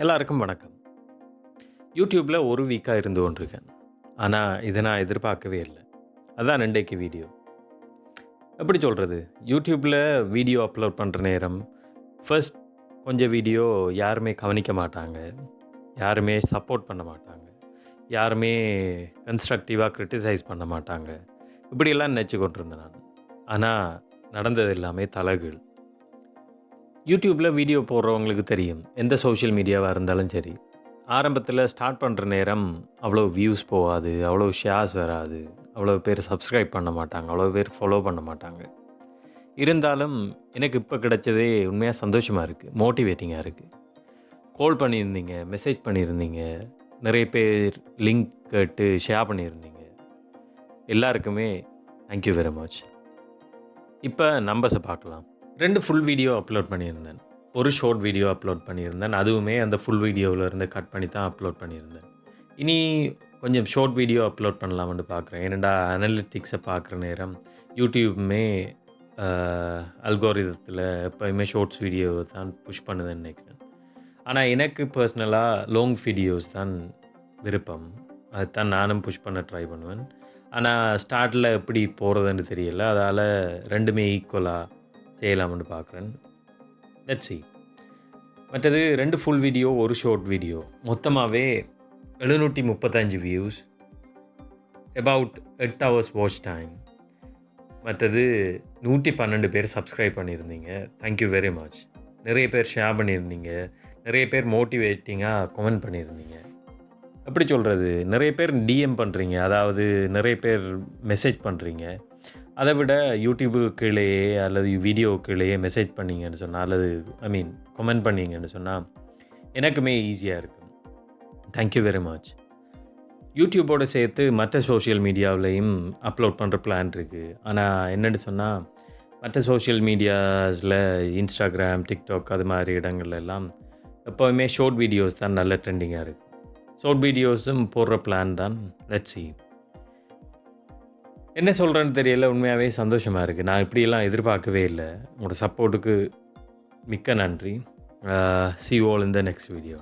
எல்லாருக்கும் வணக்கம். யூடியூப்ல ஒரு வீக்கா இருந்து கொண்டிருக்கேன். ஆனா, இத நான் எதிர்பார்க்கவே இல்ல. அதான் இன்றைக்கு வீடியோ. எப்படி சொல்றது? யூடியூப்ல வீடியோ அப்லோட் பண்ற நேரம், ஃபர்ஸ்ட் கொஞ்சம் வீடியோ யாருமே கவனிக்க மாட்டாங்க. யாருமே சப்போர்ட் பண்ண மாட்டாங்க. யாருமே கன்ஸ்ட்ரக்டிவா கிரிட்டிசைஸ் பண்ண மாட்டாங்க. இப்படியெல்லாம் நினைச்சு கொண்டிருந்தேன் நான். ஆனா, நடந்தது எல்லாமே தலைகீழ். யூடியூப்ல வீடியோ போடுறவங்களுக்கு தெரியும். எந்த சோஷியல் மீடியாவா இருந்தாலும் சரி. ஆரம்பத்தில ஸ்டார்ட் பண்ற நேரம் அவ்வளோ வியூஸ் போகாது, அவ்வளோ ஷேர்ஸ் வராது, அவ்வளோ பேர் சப்ஸ்கிரைப் பண்ண மாட்டாங்க, அவ்வளோ பேர் ஃபாலோ பண்ண மாட்டாங்க. இருந்தாலும் எனக்கு இப்ப கிடைச்சதே உண்மையா சந்தோஷமா இருக்கு. மோட்டிவேட்டிங்கா இருக்கு. கால் பண்ணியிருந்தீங்க, மெசேஜ் பண்ணியிருந்தீங்க, நிறைய பேர் லிங்க் கேட்டு ஷேர் பண்ணியிருந்தீங்க. எல்லாருக்குமே தேங்க் யூ வெரி மச். இப்ப நம்பர்ஸ பார்க்கலாம். 2 ஃபுல் வீடியோ அப்லோட் பண்ணியிருந்தேன். ஒரு ஷார்ட் வீடியோ அப்லோட் பண்ணியிருந்தேன். அதுவுமே அந்த ஃபுல் வீடியோவிலருந்து கட் பண்ணி தான் அப்லோட் பண்ணியிருந்தேன். இனி கொஞ்சம் ஷார்ட் வீடியோ அப்லோட் பண்ணலாம்னு பார்க்குறேன். ஏனென்டா அனலிட்டிக்ஸை பார்க்குற நேரம் யூடியூப்புமே அல்கோரிதத்தில் எப்போயுமே ஷார்ட்ஸ் வீடியோ தான் புஷ் பண்ணுதுன்னு நினைக்கிறேன். ஆனால் எனக்கு பர்சனலாக லாங் வீடியோஸ் தான் விருப்பம். அதுதான் நானும் புஷ் பண்ண ட்ரை பண்ணுவேன். ஆனால் ஸ்டார்ட்டில் எப்படி போகிறதுன்னு தெரியல. அதால் ரெண்டுமே ஈக்குவலாக செய்யலாம்னு பார்க்குறேன். Let's see. மற்றது 2 ஃபுல் வீடியோ, ஒரு ஷார்ட் வீடியோ. மொத்தமாகவே 735 views. About 8 hours watch time. மற்றது 112 பேர் சப்ஸ்கிரைப் பண்ணியிருந்தீங்க. Thank you very much. நிறைய பேர் ஷேர் பண்ணியிருந்தீங்க. நிறைய பேர் மோட்டிவேட்டிங்காக கமெண்ட் பண்ணியிருந்தீங்க. எப்படி சொல்கிறது? நிறைய பேர் டிஎம் பண்ணுறீங்க. அதாவது நிறைய பேர் மெசேஜ் பண்ணுறீங்க. அதை விட யூடியூபு கீழேயே அல்லது வீடியோ கீழேயே மெசேஜ் பண்ணீங்கன்னு சொன்னால், அல்லது கமெண்ட் பண்ணீங்கன்னு சொன்னால் எனக்குமே ஈஸியாக இருக்கும். Thank you very much. யூடியூபோடு சேர்த்து மற்ற சோஷியல் மீடியாவிலையும் அப்லோட் பண்ணுற பிளான் இருக்குது. ஆனால் என்னென்னு சொன்னால், மற்ற சோஷியல் மீடியாஸில் இன்ஸ்டாகிராம், டிக்டாக் அது மாதிரி இடங்கள்ல எல்லாம் எப்போவுமே ஷார்ட் வீடியோஸ் தான் நல்ல ட்ரெண்டிங்காக இருக்குது. ஷார்ட் வீடியோஸும் போடுற பிளான் தான். Let's see. என்ன சொல்கிறேன்னு தெரியல. உண்மையாகவே சந்தோஷமாக இருக்குது. நான் இப்படியெல்லாம் எதிர்பார்க்கவே இல்லை. உங்களோட சப்போர்ட்டுக்கு மிக்க நன்றி. See you all in the next video.